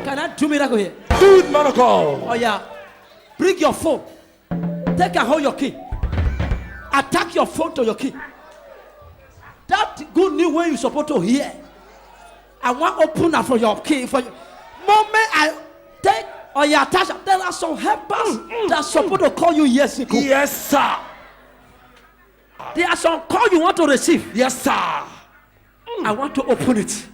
Can I do miracle here? Do it, man of God. Oh yeah. Bring your phone. Take and hold your key. Attack your phone to your key. That good news when you're supposed to hear. I want to open up for your key. For you. Moment I take or you attach. There are some helpers that's supposed to call you years ago. Yes, sir. There are some call you want to receive. Yes, sir. I want to open it.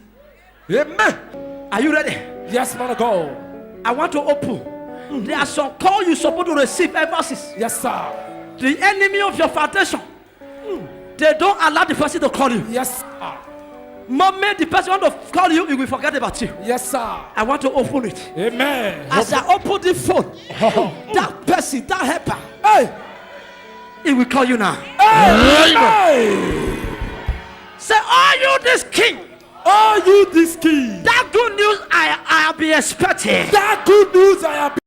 Amen. Are you ready? Yes, man of God. I want to open. There are some call you supposed to receive emphasis. Yes, sir. The enemy of your foundation. They don't allow the person to call you. Yes, sir. Moment the person want to call you, he will forget about you. Yes, sir. I want to open it. Amen. As I open the phone, that person, that helper, hey, he will call you now. Hey. Say, are you this king? Are you this king? That good news I have been expecting. That good news I have.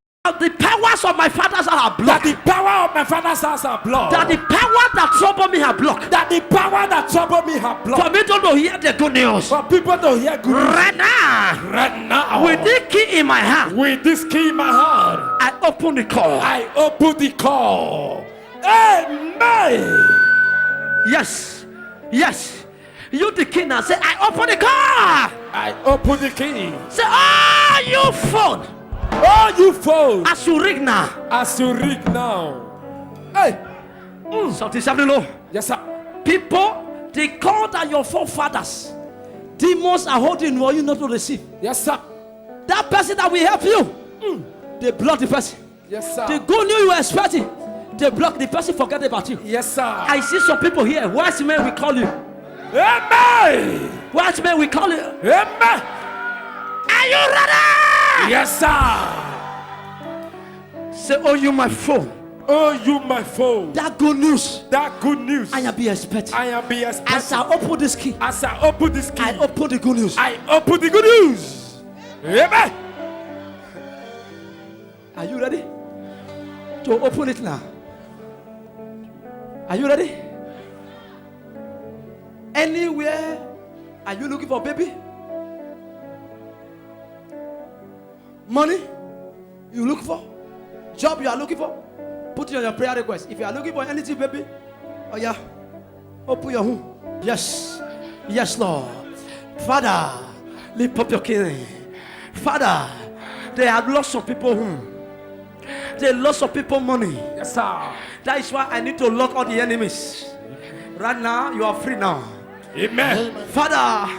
The powers of my father's house are That blocked. the power of my father's house are blocked. That the power that trouble me have blocked. That the power that trouble me have blocked. For me to hear the good news. For people to hear good news. Right now, Right now. with this key in my hand, With this key in my hand. I open the call. I open the call. Amen. Yes, yes. You the king now. Say, I open the call. I open the key. Say, oh, you phone. Oh, you phone. As you ring now. As you ring now. Hey. Something happening low. Yes, sir. People, they call that your forefathers. Demons are holding for you not to receive. Yes, sir. That person that will help you, they block the person. Yes, sir. The good news you were expecting, they block the person, forget about you. Yes, sir. I see some people here. Wise men will call you. Amen. Wise men will call you. Amen. Are you ready? Yes, sir. Say, oh, you my phone. Oh, you my phone. That good news. That good news. I am be expecting. I am be As expecting. I open this key, As I open this key, I open the good news. I open the good news. Amen. Are you ready to open it now? Are you ready? Anywhere are you looking for baby? Money you look for? Job you are looking for? Put it on your prayer request. If you are looking for anything, baby, oh yeah, open your home. Yes, yes, Lord. Father, lift up your king. Father, they have lost some people home. They lost some people money. Yes, sir. That is why I need to lock all the enemies. Right now, you are free now. Amen. Father,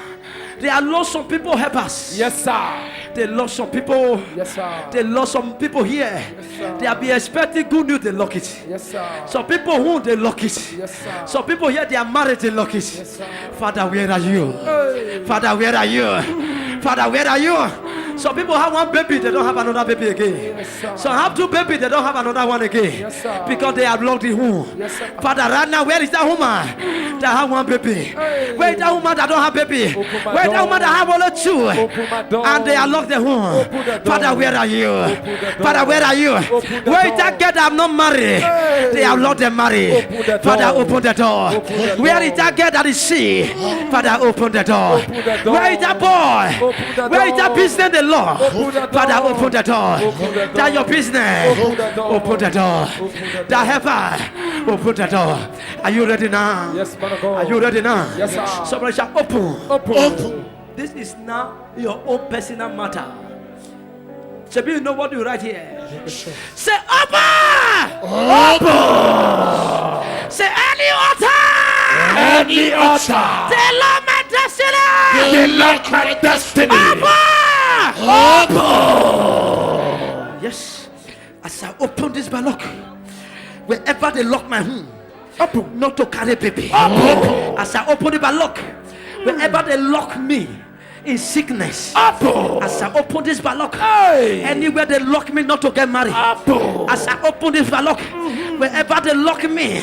they have lost some people helpers. Yes, sir. They lost some people. Yes, sir. They lost some people here. sir. They have been expecting good news, they lock it. Yes, sir. Some people who they lock it. Yes, sir. Some people here they are married, they lock it. Yes, sir. Father, where are you? Hey. Father, where are you? Father, where are you? Some people have one baby, they don't have another baby again. Yes, sir. Some have two babies, they don't have another one again. Yes, sir. Because they have locked the womb. Yes, sir. Father, right now, where is that woman that have one baby? Hey. Where is that woman that don't have baby? Open my Where is that door. woman that have only two? Open my door. And they are locked the womb. Open the door. Father, where are you? Open the door. Father, where are you? Open the Where is door. that girl that have not married? Hey. They have locked them married. Open the Father, door. open the door. Open the Where door. is that girl that is sick? Father, open the door. Open the door. Where is that boy? Open the Where is that door. business the Lord? Open the door. Father, open the door. Open the door. That your business. Open the door. Open the door. Open the door. That helper. Open the door. Are you ready now? Yes, man of God. Are you ready now? Yes, sir. Somebody shall open. Open. This is now your own personal matter. Shabi, you know what you write here? Say open! Open! Say any altar! Any altar. They love my destiny! They lock my destiny. Open! Yes. As I open this padlock, wherever they lock my home, open, not to carry baby. Open. As I open the padlock, wherever they lock me in sickness, Open. as I open this padlock, Hey. anywhere they lock me not to get married, Open. as I open this padlock, wherever they lock me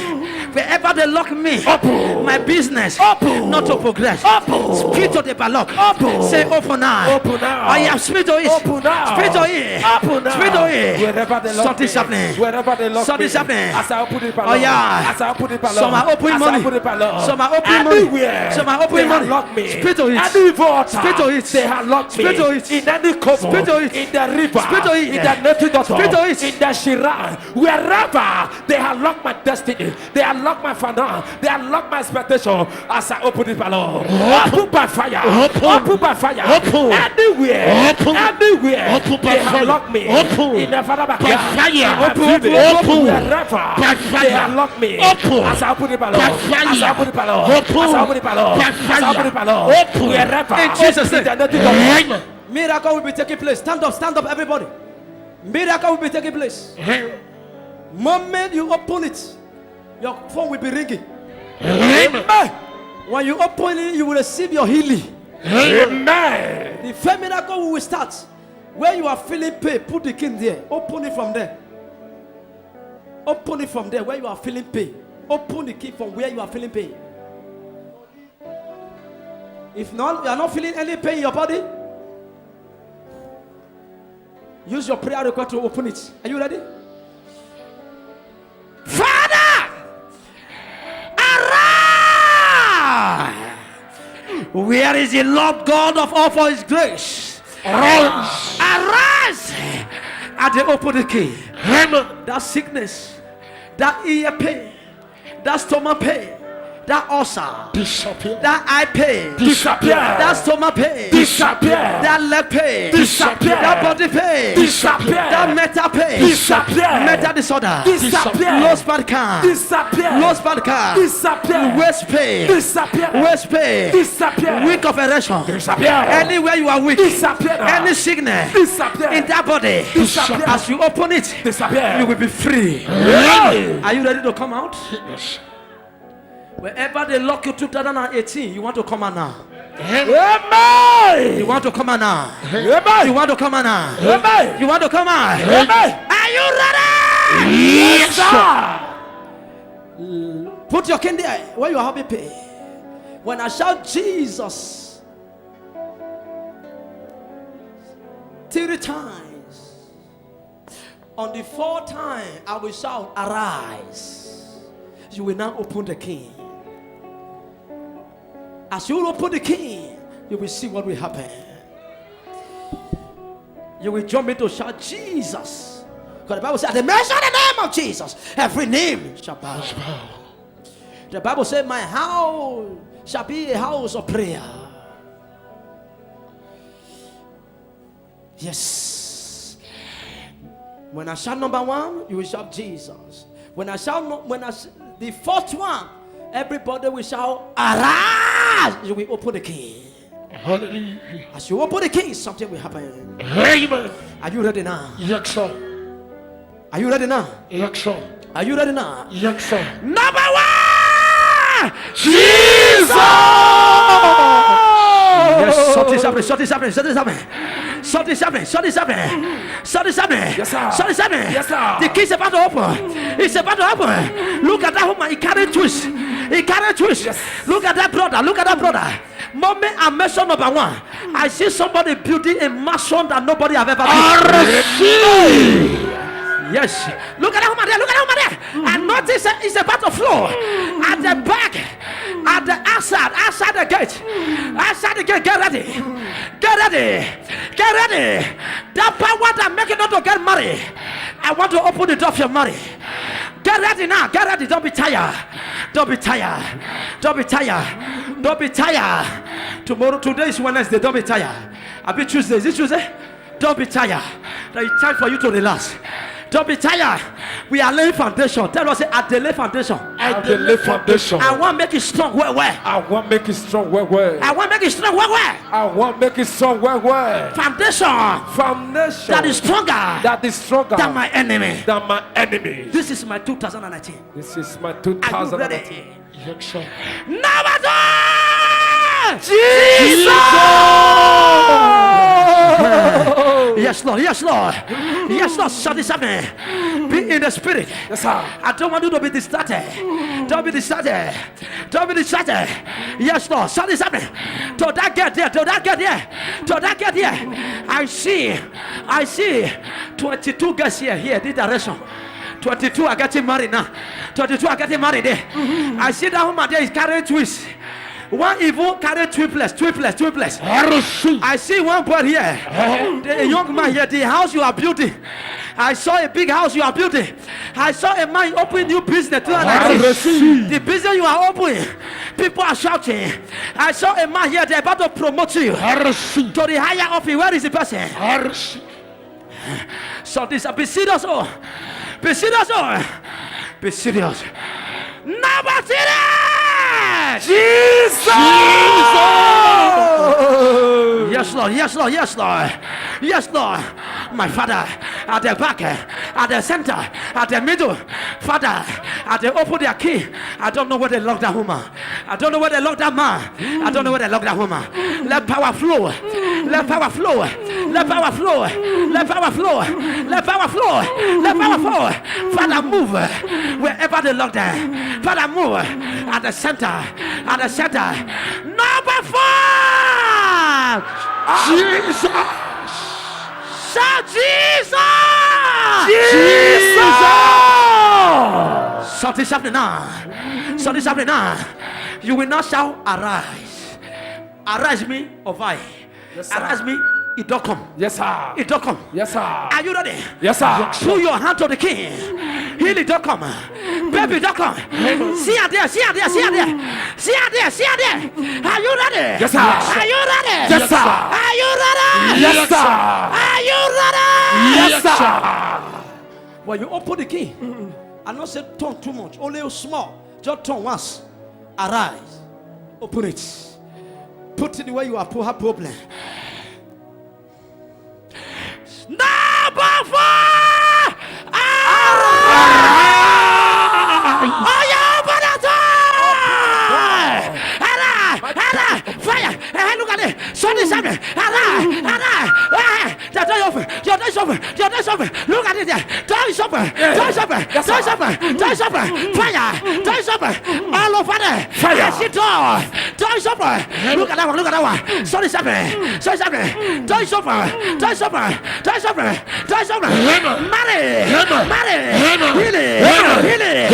Wherever they lock me, Open. my business Open. not to progress. Open. Spirit of the ballock. Open. Say open now. Open now. I am spirit of it. Open now. Spirit of it. Open now. Spirit of it. Wherever they lock Something's me. happening. Wherever they lock Something's me. happening. As I open it, Oh yeah. As I open it, Some are opening money. Some are opening money. Anywhere. Some are They opening have money. locked me. Spirit of it. Any water. Spirit of it. They have locked me. Spirit of it. In any cover. Spirit of it. In the river. Spirit of it. In the native daughter. Spirit of it. In the Shiran. Wherever they have locked my destiny. They have locked my finance. They have locked my expectation. As I open it, Lord. Open by fire. Open by fire. Open. Anywhere. Open. Anywhere. Open by They have fire. locked me. Open. In the Father By fire. Open. Open. Wherever By fire. they have locked me. Open. As I open it, Lord. By fire. As I open it, Lord. Open. As I open it, Lord. By As I open it, fire. Lord. Open. Wherever. In Jesus' name. the native daughter. Amen. Miracle will be taking place. Stand up, everybody. Miracle will be taking place. Moment you open it, your phone will be ringing. Amen. When you open it, you will receive your healing. Amen. The first miracle will start where you are feeling pain. Put the key there. Open it from there. Open it from there where you are feeling pain. Open the key from where you are feeling pain. If not, you are not feeling any pain in your body. Use your prayer request to open it. Are you ready? Father, arise! Where is the Lord God of all for His grace? Arise. Arise! And they open the key. Amen. That sickness, that ear pain, that stomach pain, that ulcer, Disappear. that eye pain, Disappear. that stomach pain, Disappear. that leg pain, Disappear. that body pain, Disappear. that mental pain, Disappear. mental disorder, Disappear. low spark, Disappear. low spark, Disappear. waist pain, Disappear. waist pain, Disappear. weak of erection, Disappear. anywhere you are weak, Disappear. any sickness Disappear. in that body, Disappear. as you open it, Disappear. you will be free. Amen. Are you ready to come out? Yes. Wherever they lock you 2018, you want to come out now. Amen. You want to come out now. Amen. You want to come out now. Amen. You want to come out. Amen. Are you ready? Yes, sir. Put your cane there where you are having pain. When I shout Jesus 3 times, on the 4th time I will shout arise. You will now open the key. As you open the key, you will see what will happen. You will jump into shout Jesus. Because the Bible says, at the mention of the name of Jesus, every name shall bow. The Bible says, my house shall be a house of prayer. Yes. When I shout number 1, you will shout Jesus. When I shout, the 4th one, everybody will shout arise. You will open the key. Hallelujah. As you open the key, something will happen. Amen. Are you ready now? Yes, sir. Are you ready now? Yes, sir. Are you ready now? Yes, sir. Number 1, Jesus. yes, something's happening, something's happening, something's happening. Something's happening, something's happening. Something's happening. Yes, sir. Something's happening. Yes, sir. The key's about to open. It's about to open. Look at that woman. He carried twist. He carried twist. Yes. Look at that brother. Look at that brother. Moment and mention number 1. I see somebody building a mansion that nobody have ever built. Yes. Look at that woman there. Look at that woman there. And notice it's about to flow. At the back, at the outside the gate. Outside the gate, get ready. Get ready. Get ready. That power that make you not to get married. I want to open the door for your marriage. Get ready now. Get ready. Don't be tired. Don't be tired. Don't be tired. Don't be tired. Today is Wednesday. Don't be tired. I'll be Tuesday. Is it Tuesday? Don't be tired. There is time for you to relax. Don't be tired. We are laying foundation. Tell us, I lay foundation. I will lay foundation. I want to make it strong. Where? I want make it strong. Where? I want to make it strong. Where? I want make it strong. Where? Foundation Foundation that is stronger that is stronger than my enemy. than my enemy. This is my 2019. This is my Are you 2019. ready? Yes, sir. Number 2, Jesus. Yes, Lord. Yes, Lord. Yes, Lord. Shout this happening. Be in the spirit. Yes, sir. I don't want you to be distracted. Don't be distracted. Don't be distracted. Yes, Lord. Something's happening. Till that get there. Till that get there. Till that get there. I see 22 guys here, this direction. 22 are getting married now. 22 are getting married there. I see that woman there is carrying twins. One evil carry triplets. I see one boy here. The young man here, the house you are building. I saw a big house you are building. I saw a man open new business. The business you are opening, people are shouting. I saw a man here, they're about to promote you to the higher office. Where is the person? So this, be serious, oh. Be serious, oh. Be serious. Number serious. Jesus! Yes, Lord. Yes, Lord. Yes, Lord. Yes, Lord. My Father, at the back, at the center, at the middle, Father, at the open their key. I don't know where they locked that woman. I don't know where they locked that man. I don't know where they locked that woman. Let power flow. Let power flow. Let power flow. Let power flow. Let power flow. Let power flow. Father, move wherever they locked them. Father, move at the center. At the center. Number 4. Jesus. Shout Jesus! Jesus! Something's happening now. Something's happening now. You will not shout arise. Arise me of I. Yes, sir. Arise me. It don't come. Yes, sir. It don't come. Yes, sir. Are you ready? Yes, sir. Put your hand to the king. Heal it, don't come. Baby, don't come. See her there, see her there, see her there. See her there, see her there. Are you ready? Yes, sir. Are you ready? Yes, sir. Are you ready? Yes, sir. Are you ready? Yes, sir. When you open the key, I not say turn too much, only small. Just turn once. Arise. Open it. Put it where you are, have problem. Number 4. Fire! Look at it! Sun is happening! The door is open! Your door is open! Your door is open! Look at it there! Door is open! Door is open! Door is open! Door is open! Fire! Door is open! All over there! Fire! I see door! Door is open! Look at that one! Look at that one! Sun is happening! Sun is happening! Door is open! Door is open! Door is open! Door is open! Marry! Marry! Healing! Healing!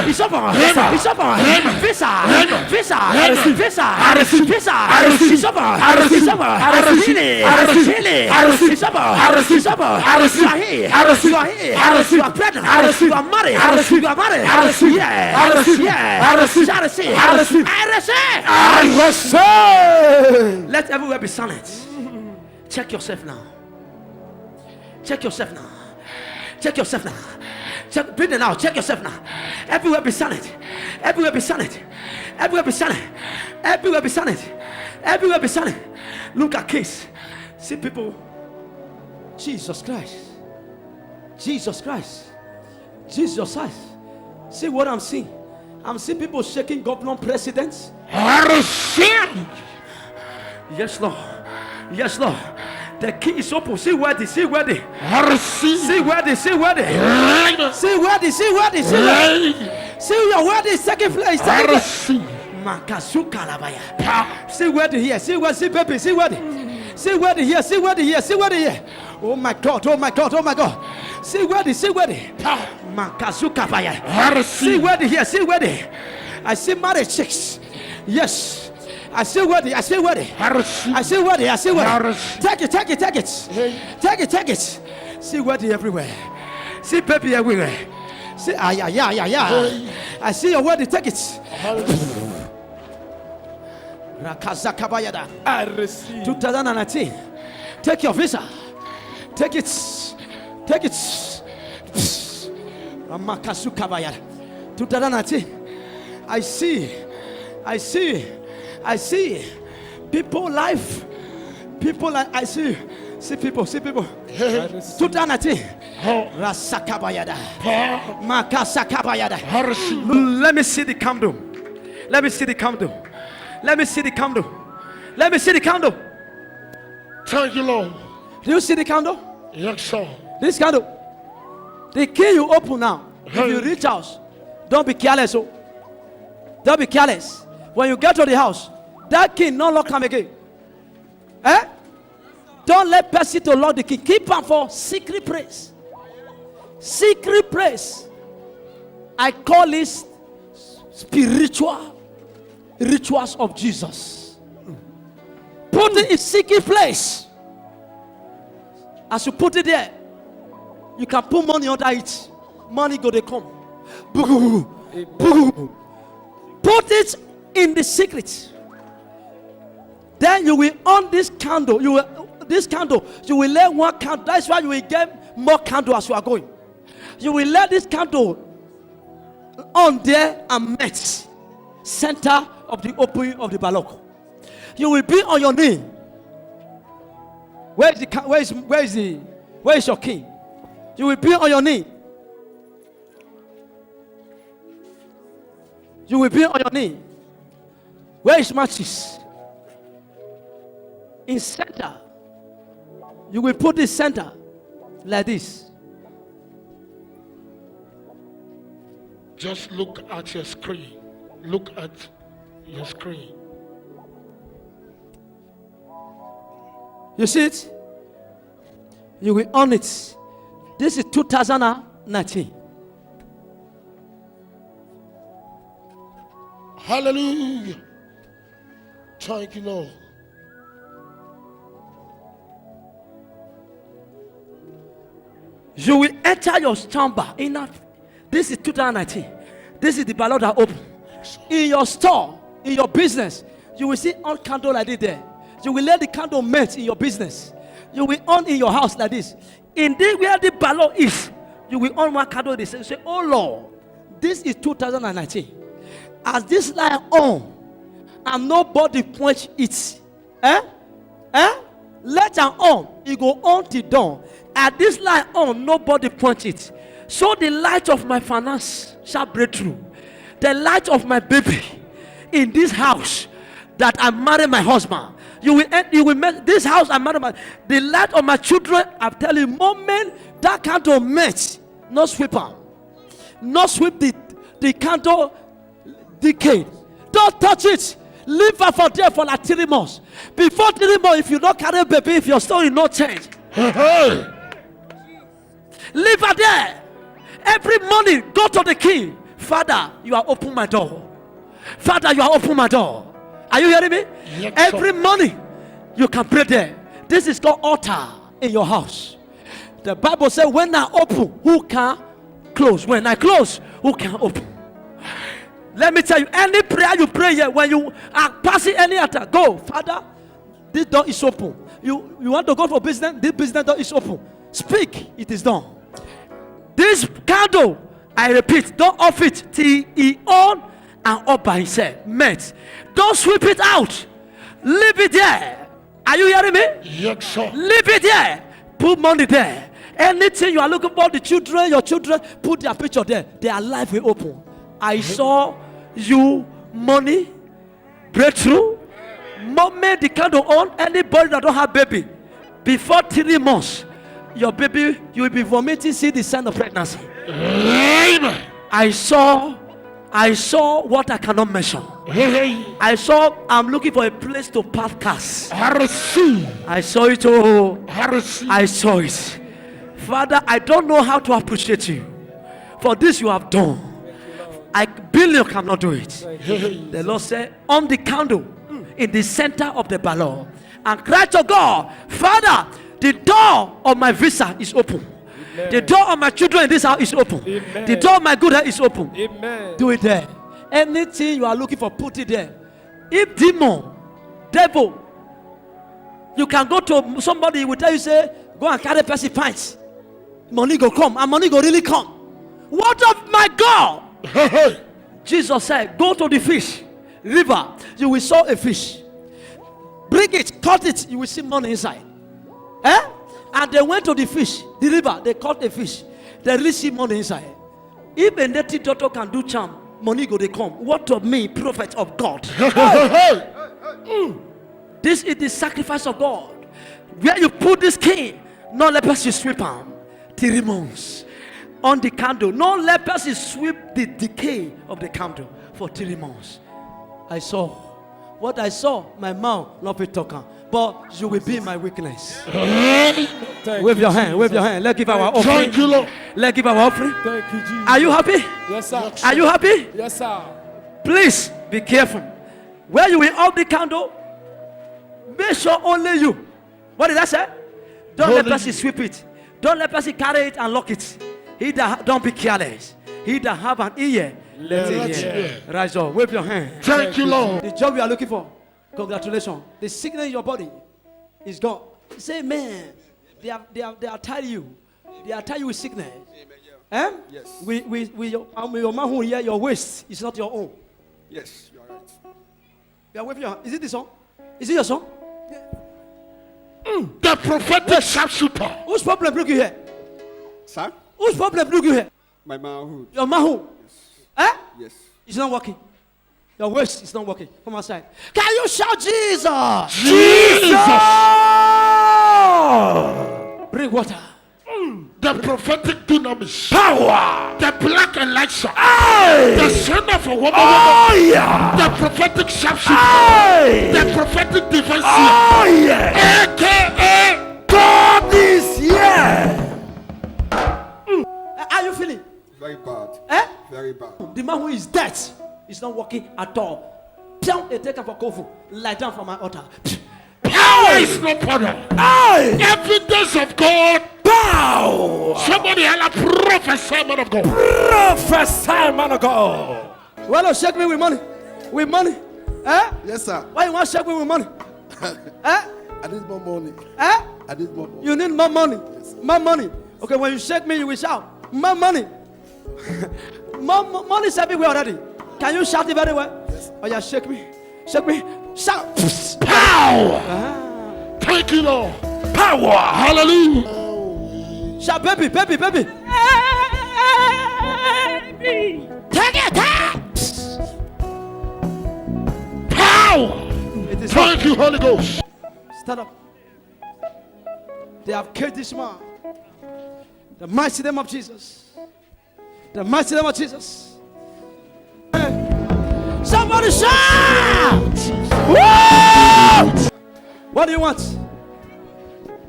It's open! It's open! Visa! Visa! Visa! Visa! It's open! It's open! Healing! Healing! It's open! It's open! You are here! You are here! You are pregnant! You are married! You are married! Yeah! Yeah! I receive! I receive! Let everywhere be silent. Check yourself now. Check yourself now. Check yourself now. Check, breathe it out. Check yourself now. Everywhere be silent. Everywhere be silent. Everywhere be silent. Everywhere be silent. Everywhere be silent. Look at case. See people. Jesus Christ. Jesus Christ. Jesus Christ. See what I'm seeing. I'm seeing people shaking government presidents. I receive. Yes, Lord. Yes, Lord. The key is open. See where they. See where they. I receive. See where they. See where they. See where they. See where they. See where they. See your word is second place. I receive. See where they here. See where. See baby. See where they. See where they here. See where they here. See where they here. Oh my God. Oh my God. Oh my God. See where they. See where they. See where they here. See where they. I see married chicks. Yes. I see where they. I see where they. I see where they. I see where they. Take it. Take it. Take it. Take it. Take it. See where they everywhere. See baby everywhere. See yeah. I see your word. Take it. I receive. 2019. Take your visa. Take it. Take it. 2019. I see people life. People like I see people. 2019. Rasakabayada. Makasakabayada. Let me see the candle. Let me see the candle. Let me see the candle. Let me see the candle. Thank you, Lord. Do you see the candle? Yes, sir. This candle. The key you open now. If you reach house, don't be careless. Oh. Don't be careless. When you get to the house, that key no longer come again. Eh? Don't let person to lock the key. Keep am for secret praise. Secret praise. I call this spiritual rituals of Jesus. Put it in secret place. As you put it there, you can put money under it. Money go they come. Put it in the secret. Then you will on this candle. You will let one candle. That's why you will get more candle as you are going. You will let this candle on there and match center of the opening of the balloon. You will be on your knee. Where is your king? You will be on your knee. You will be on your knee. Where is matches? In center. You will put this center like this. Just look at your screen. Look at your screen. You see it? You will on it. This is 2019. Hallelujah. Thank you, Lord. You will enter your chamber in that. This is 2019. This is the ballot that open. In your store, in your business, you will see on candle like this there. You will let the candle melt in your business. You will on in your house like this. In this where the ballot is, you will on one candle. They say, "Oh Lord, this is 2019. As this light on, and nobody quench it. Let am on, it go on till dawn. At this light on, nobody quench it. So the light of my finance shall break through. The light of my baby in this house that I marry my husband. You will make this house I marry my. The light of my children. I'm telling you, moment that candle match, not sweep am, not sweep the candle decade. Don't touch it. Leave her for there for like 3 months. Before 3 months, if you don't carry a baby, if your story not change, leave her there. Every morning, go to the king. Father, you are open my door. Father, you are open my door. Are you hearing me? Yes, every morning, you can pray there. This is called altar in your house. The Bible says, when I open, who can close? When I close, who can open? Let me tell you, any prayer you pray here, when you are passing any altar, go, Father, this door is open. You want to go for business? This business door is open. Speak, it is done. This candle, I repeat, don't off it till he on and up by himself. Met. Don't sweep it out. Leave it there. Are you hearing me? Yes, sir. Leave it there. Put money there. Anything you are looking for, the children, your children, put their picture there. Their life will open. I saw you money, breakthrough, moment the candle on, anybody that don't have baby, before 3 months, your baby, you will be vomiting, see the sign of pregnancy. Amen. I saw what I cannot mention. I saw, I'm looking for a place to park cars. I receive. I saw it, oh. I receive. I saw it. Father, I don't know how to appreciate you for this you have done. I billion cannot do it. The Lord said, on the candle in the center of the ballot, and cry to God, Father, the door of my visa is open. Amen. The door of my children in this house is open. Amen. The door of my good health is open. Amen. Do it there. Anything you are looking for, put it there. If demon, devil, you can go to somebody, will tell you, say, go and carry person pints. Money go come, and money go really come. What of my God? Jesus said, go to the fish river, you will saw a fish. Bring it, cut it, you will see money inside. And they went to the fish, the river, they caught the fish. They really see money inside. If a native doctor can do charm, money go they come. What of me, prophet of God? This is the sacrifice of God. Where you put this king, No leprosy sweep on 3 months. On the candle. No leprosy sweep the decay of the candle for 3 months. I saw. What I saw, my mouth not be talking. But you will be my weakness. Wave your hand, wave your hand. Let's give our offering. Thank you, Lord. Let's give our offering. Thank you, Jesus. Are you happy? Yes, sir. Are you happy? Yes, sir. Please be careful. Where you will off the candle, make sure only you. What did I say? Don't let person sweep it. Don't let person carry it and lock it. He that don't be careless. He that have an ear, let it hear. Rise up. Wave your hand. Thank you, Lord. The job you are looking for, congratulations. The sickness in your body is gone. Say, man, they are tired of you. They are tired with sickness. Eh? Yes. Your man who hear your waist is not your own. Yes, you are right. You are waving your hand. Is it this song? Is it your song? The prophetic sharpshooter. Whose problem bring you here? Sir? Whose problem bring you here? My manhood. Your man who? Eh? Yes. It's not working. Your waist is not working. Come outside. Can you shout Jesus? Jesus. Bring water. The prophetic dunamis. Power. The black Elisha. Hey. The son of a woman. Oh, yeah. The prophetic sharpshooter. Hey. The prophetic defense. Oh, yeah. AKA God is here. How are you feeling? Very bad. Eh? Very bad. The man who is dead is not working at all. Piang, a taker for kofu. Lie down for my altar. power is no power. Hey. Evidence of God. Power. Somebody had a prophesy, man of God. Prophesy, man of God. Why don't shake me with money? With money? Eh? Yes, sir. Why you want to shake me with money? Eh? I need more money. Eh? I need more money. You need more money. More money. Okay, when you shake me, you will shout. More money. More money is everywhere already. Can you shout it very well? Yes. Oh yeah, shake me. Shake me. Shout. Power. Ah. Thank you, Lord. Power. Hallelujah. Shout, baby, baby, baby. Take it. Power. It is Thank you, Holy Ghost. Stand up. They have killed this man. The mighty name of Jesus. The mighty name of Jesus. Somebody shout! Woo! What do you want?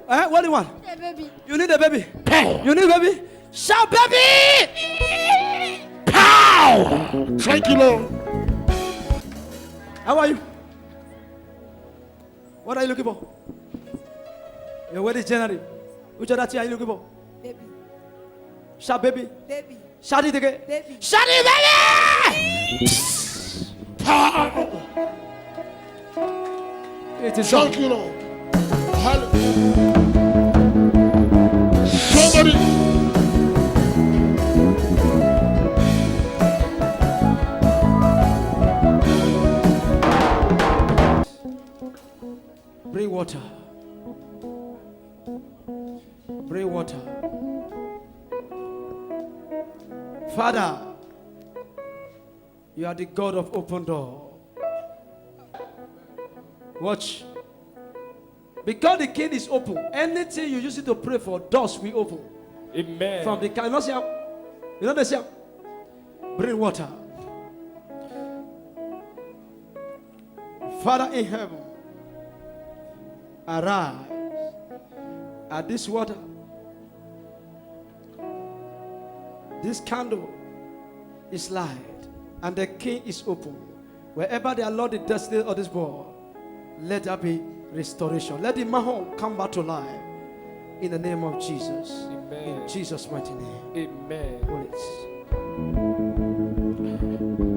What do you want? A baby. You need a baby. Power. You need a baby. Shout, baby! Power. Thank you, Lord. How are you? What are you looking for? Your wedding is January. Which other thing are you looking for? Baby. Shout, baby. Baby. Shout it again. Baby. Shout it, baby! Power. It is Thank done. you, Lord. Hallelujah. Somebody. Bring water. Bring water. Father, you are the God of open door. Watch. Because the gate is open, anything you use it to pray for, doors will open. Amen. From the you know, see, you know the see, bring water. Father in heaven, arise at this water. This candle is light, and the king is open. Wherever they are Lord the destiny of this world, let there be restoration. Let the mahon come back to life in the name of Jesus. Amen. In Jesus' mighty name. Amen. Hold it.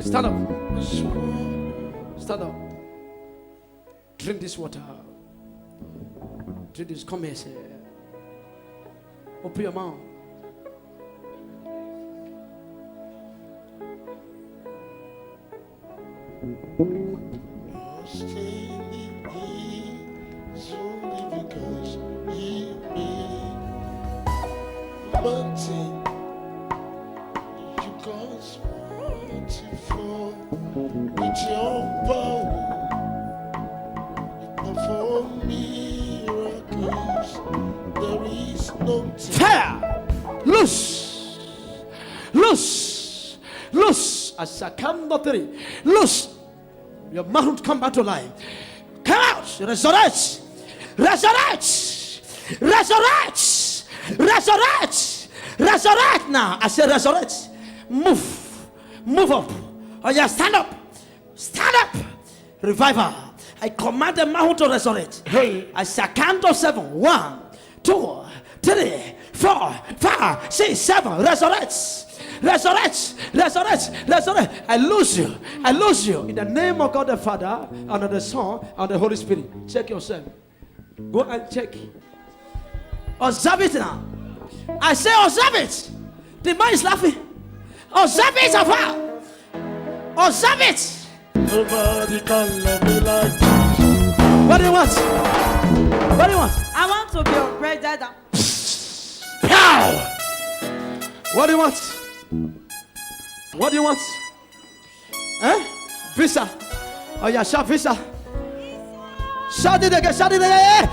Stand up. Stand up. Drink this water. Drink this. Come here, sir. Open your mouth. Only because He made mountain. You God's waterfall with your power. You perform miracles. There is Fire. Loose. Loose. Loose. As I come not three. Loose. Your mouth come back to life. Come out. Resurrect. Resurrect. Resurrect. Resurrect. Resurrect now. I say resurrect. Move. Move up. Oh yeah, stand up. Stand up. Revival. I command the mountain to resurrect. Hey. I say count of 7. 1, 2, 3, 4, 5, 6, 7. Resurrect. Resurrect, resurrect, resurrect. I lose you. I lose you. In the name of God the Father, and of the Son, and the Holy Spirit. Check yourself. Go and check. Observe it now. I say observe it. The man is laughing. Observe it, Papa. Observe it. Nobody can love me like Jesus. What do you want? What do you want? I want to be upgraded. Pow! What do you want? What do you want? Eh? Visa. Oh yeah, shout visa. Shout it again, shout it again.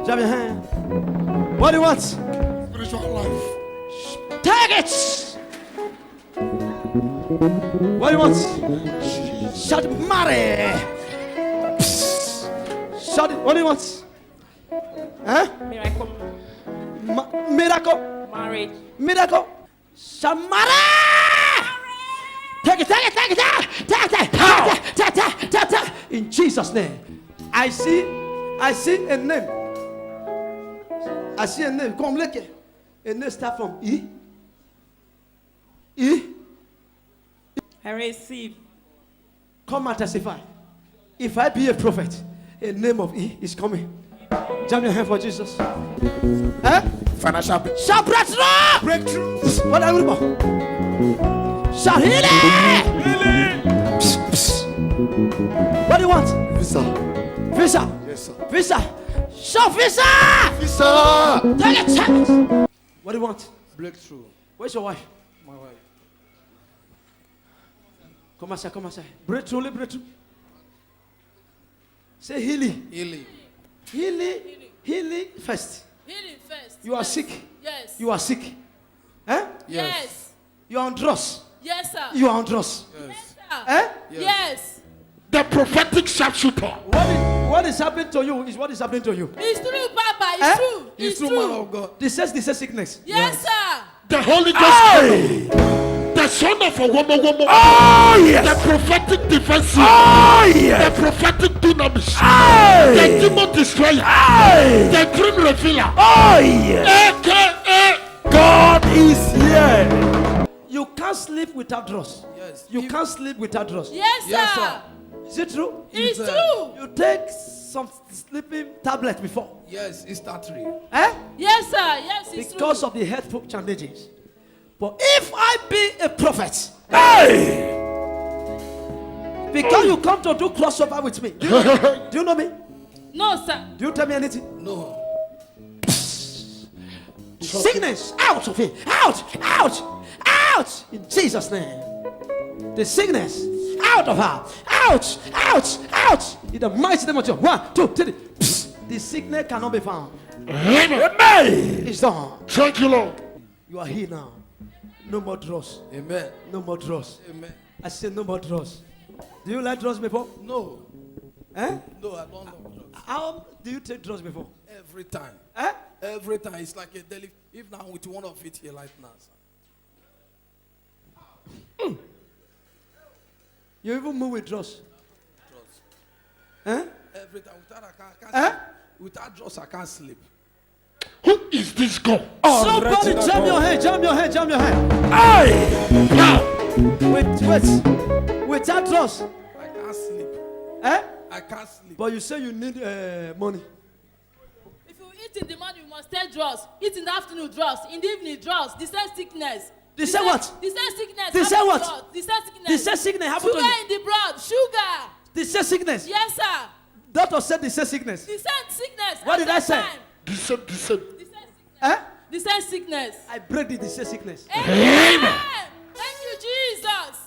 Jab your hand. What do you want? Spiritual life. Take it. What do you want? Shout marry. Shout it. What do you want? Huh? Miracle. Miracle. Marriage. Miracle. Somebody! Take it, take it, take it, take it, take it. In Jesus' name. I see a name. I see a name. Come look it. A name start from E. E. I receive. Come and testify. If I be a prophet, a name of E is coming. Jam your hand for Jesus. Eh? Financial Shout breakthrough! breakthrough. What are you about? Shout healing! What do you want? Visa. Visa. Yes, sir. Visa. Shout visa! Visa. Take it, take it. What do you want? Breakthrough. Where's your wife? My wife. Come on, sir. Come on, sir. Breakthrough, breakthrough. Say healing. Healing. Healing. Healing first. Healing first. You are Yes. sick. Yes. You are sick. Eh? Yes. You are on drugs. Yes, sir. You are on drugs. Yes, sir. Eh? Yes. The prophetic sharpshooter. What is happening to you is what is happening to you. It's true, Papa. It's Eh? true. It's true. Man of God. This says sickness. Yes, sir. The Holy Ghost. The son of a woman. Oh yes. The prophetic defensive. Oh yes. The prophetic dunamis. Aye. The demon destroyer. Aye. The dream revealer. Oh yes. AKA. God is here. You can't sleep without drugs. Yes. You can't sleep without drugs. Yes, Yes, sir. sir. Is it true? It's true. You take some sleeping tablet before. Yes, it's that tree. Eh? Yes, sir. Yes, it's Because true. of the health challenges. But if I be a prophet, Hey. because you come to do crossover with me, do you know me? No, sir. Do you tell me anything? No. Sickness out of it. Out, out, out. In Jesus' name. The sickness out of her. Out, out, out. In the mighty name of Jesus. 1, 2, 3. The sickness cannot be found. Amen. It's done. Thank you, Lord. You are here now. No more drugs. Amen. No more drugs. Amen. I said no more drugs. Do you like drugs before? No. Eh? No, I don't know drugs. How do you take drugs before? Every time. Eh? Every time. It's like a daily. If now with one of it here right now. Sir. You even move with drugs. Drugs. Eh? Every time. Without I can't Eh? sleep. Without drugs I can't sleep. Who is this God? Somebody jam your hand, jam your hand, jam your hand. Hey. Now. Wait. Without drugs. I can't sleep. Eh? I can't sleep. But you say you need money. If you eat in the morning, you must take drugs. Eat in the afternoon, drugs. In the evening, drugs. The same sickness. They say what? The same sickness. They say happen what? to us. The same sickness. They say sickness happen to Sugar you. in the blood. Sugar. They say sickness. Yes, sir. Doctor said they say sickness. The same sickness. What at did I that say? time. Descend. The same sickness. Eh? The same sickness. I break the say sickness. Amen. Thank you, Jesus.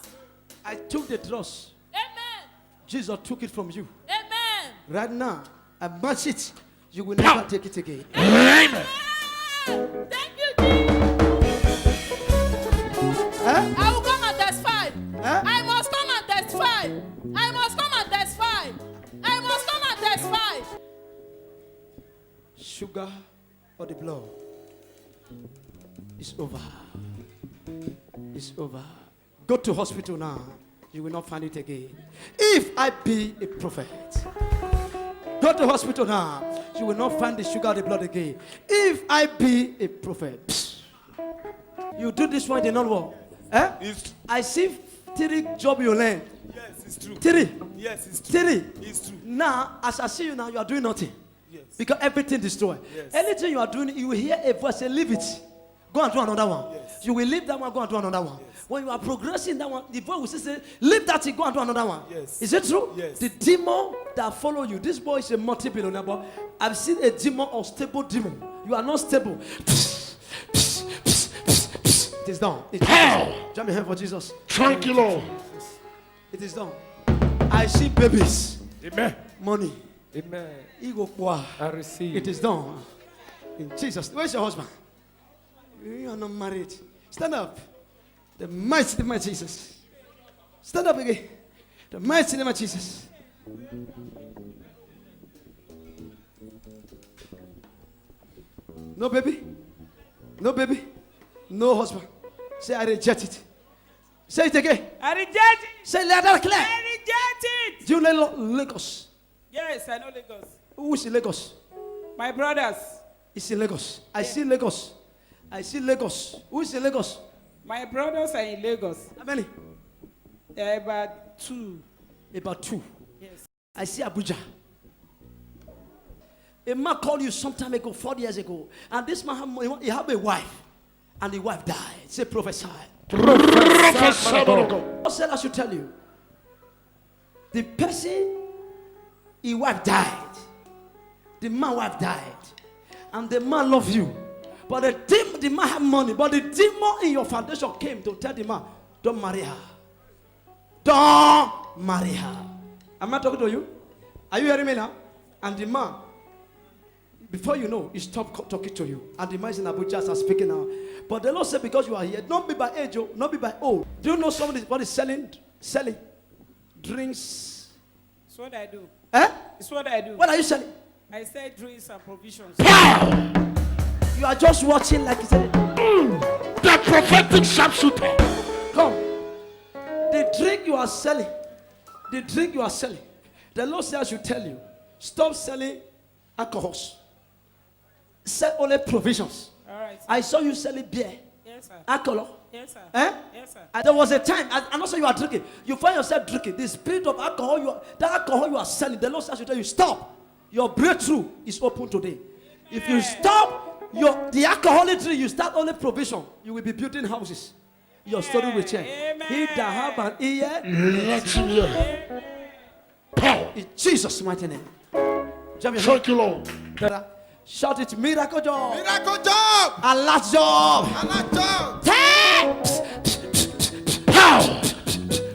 I took the drugs. Amen. Jesus took it from you. Amen. Right now, I match it You will never take it again. Amen. Thank you, Jesus. Eh? I will come and testify. Eh? I must come and testify. I must come and testify. I must come and testify. Sugar or the blood? It's over. It's over. Go to hospital now. You will not find it again. If I be a prophet, go to hospital now. You will not find the sugar or the blood again. If I be a prophet, you do this one, they not work. Eh? It's, I see 3 job you learn. yes, it's true. 3. Yes, it's true. 3. It's true. Now, as I see you now, you are doing nothing. Yes. Because everything destroyed. Yes. Anything you are doing, you will hear a voice say, leave it. Go and do another one. Yes. You will leave that one, go and do another one. When you are progressing that one, the voice will say, leave that thing, go and do another one. Yes. Is it true? Yes. The demon that follow you, this boy is a multi-billionaire, but I've seen a demon or stable demon. You are not stable. It is done. It is done. Jump your hand for Jesus. Thank you, Lord. It is done. I see babies. Amen. Money. Amen. Ego power. I receive. It is done. In Jesus. Where's your husband? You are not married. Stand up. The mighty name of Jesus. Stand up again. The mighty name of Jesus. No baby. No baby. No husband. Say I reject it. Say it again. I reject it. Say let that clear. I reject it. Do you know Lagos? Yes, I know Lagos. Who is in Lagos? My brothers. It's in Lagos. I see Lagos. I see Lagos. Who is in Lagos? My brothers are in Lagos. How many? There are about 2. About 2. Yes. I see Abuja. A man called you some time ago, 40 years ago, and this man he had a wife, and the wife died. Say prophesy. Prophesy, man of God. God said I should tell you. The person, his wife died. The man wife died, and the man loved you. But the man had money, but the demon in your foundation came to tell the man, don't marry her. Don't marry her. Am I talking to you? Are you hearing me now? And the man, before you know, he stopped talking to you. And the man is in Abuja as I'm speaking now. But the Lord said, because you are here, don't be by age, not be by old. Do you know somebody what is selling drinks? It's what I do. Eh? It's what I do. What are you selling? I sell drinks and provisions. You are just watching like you said. The prophetic sharpshooter. Come. The drink you are selling, the Lord says I should tell you, stop selling alcohols. Sell only provisions. All right. I saw you selling beer, Yes, sir. alcohol. Yes, sir. Eh? Yes, sir. And there was a time, and also you are drinking. You find yourself drinking. The spirit of alcohol, that alcohol you are selling, the Lord says I should tell you, stop. Your breakthrough is open today. If you stop the alcoholic drink, you start only provision, you will be building houses. Your story will change. Amen. He that have an ear, Let him hear. Power. in Jesus' mighty name. Jump your Thank you, Lord. hand. Shout it, miracle job. Miracle job. A last job. Another job. Power.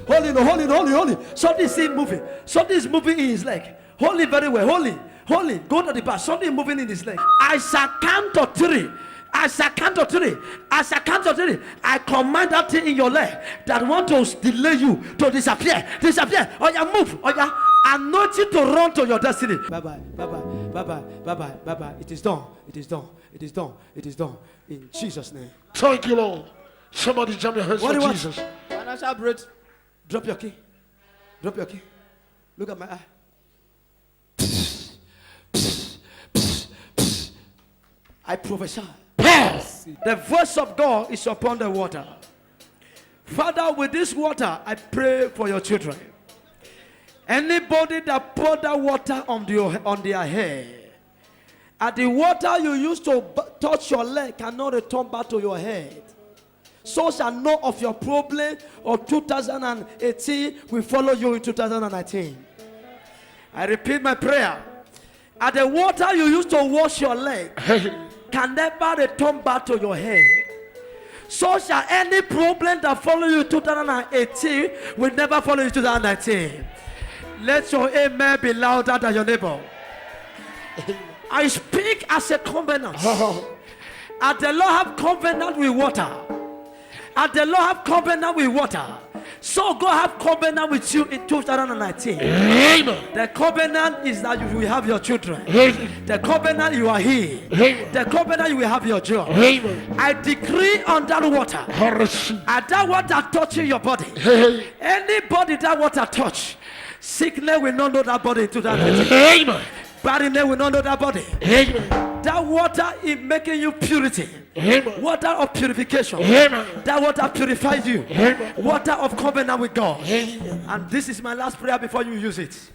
Holy. Something is moving. Something is moving in his leg. Holy very well. Holy. Go to the back. Something moving in his leg. I shall count to 3. As I count to 3, I command that thing in your leg that want to delay you to disappear. Oh yeah, move. Oh yeah, anointing to run to your destiny. Bye bye. It is done. In Jesus' name. Thank you, Lord. Somebody jump your hands What for do you want? Jesus. Financial break. Drop your key. Look at my eye. I prophesy. The voice of God is upon the water. Father, with this water, I pray for your children. Anybody that pour that water on their head, and the water you used to touch your leg cannot return back to your head. So shall know of your problem of 2018 will follow you in 2019. I repeat my prayer. And the water you used to wash your leg can never return back to your head. So shall any problem that follow you in 2018 will never follow you in 2019. Let your amen be louder than your neighbor. I speak as a covenant. And the Lord have covenant with water. And the Lord have covenant with water. So God have covenant with you in 2019. Amen. The covenant is that you will have your children. Amen. The covenant you are here. Amen. The covenant you will have your job. Amen. I decree on that water. I receive. And that water touching your body. Amen. Anybody that water touch, sickness will not know that body in 2019. Amen. Barrenness will not know that body. Amen. That water is making you purity. Amen. Water of purification. Amen. That water purifies you. Amen. Water of covenant with God. Amen. And this is my last prayer before you use it.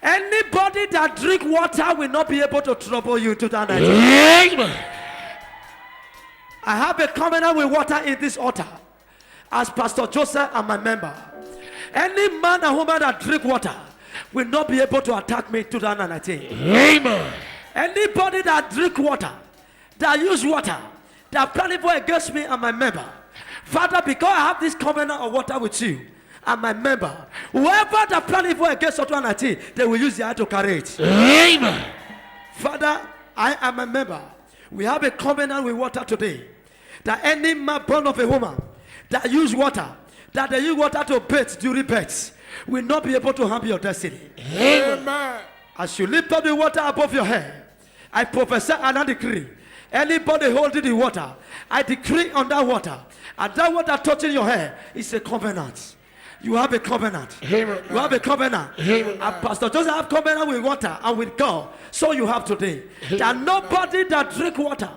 Anybody that drink water will not be able to trouble you in 2019. Amen. I have a covenant with water in this altar as Pastor Joseph and my member. Any man and woman that drink water will not be able to attack me in 2019. Amen. Anybody that drink water, that use water, that plan evil against me and my member, Father, because I have this covenant of water with you and my member, whoever that plan evil against 2019, they will use their hand to carry it. Amen. Father, I am a member. We have a covenant with water today. That any man born of a woman that use water, that they use water to bathe during birth, will not be able to harm your destiny. Amen. As you lift up the water above your head, I prophesy and I decree. Anybody holding the water, I decree on that water, and that water touching your head is a covenant. You have a covenant. Amen. You have a covenant. Amen. And Pastor Joseph have covenant with water and with God. So you have today. That nobody that drink water,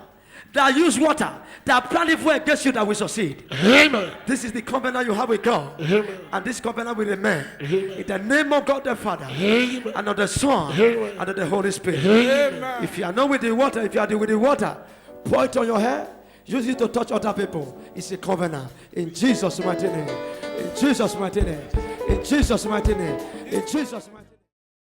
that use water, that plan evil against you, that will succeed. Amen. This is the covenant you have with God. Amen. And this covenant will remain. In the name of God the Father, Amen. and of the Son, Amen. and of the Holy Spirit. Amen. If you are not with the water, if you are with the water, pour it on your hair. Use it to touch other people. It's a covenant. In Jesus' mighty name. In Jesus' mighty name. In Jesus' mighty name. In Jesus' mighty name.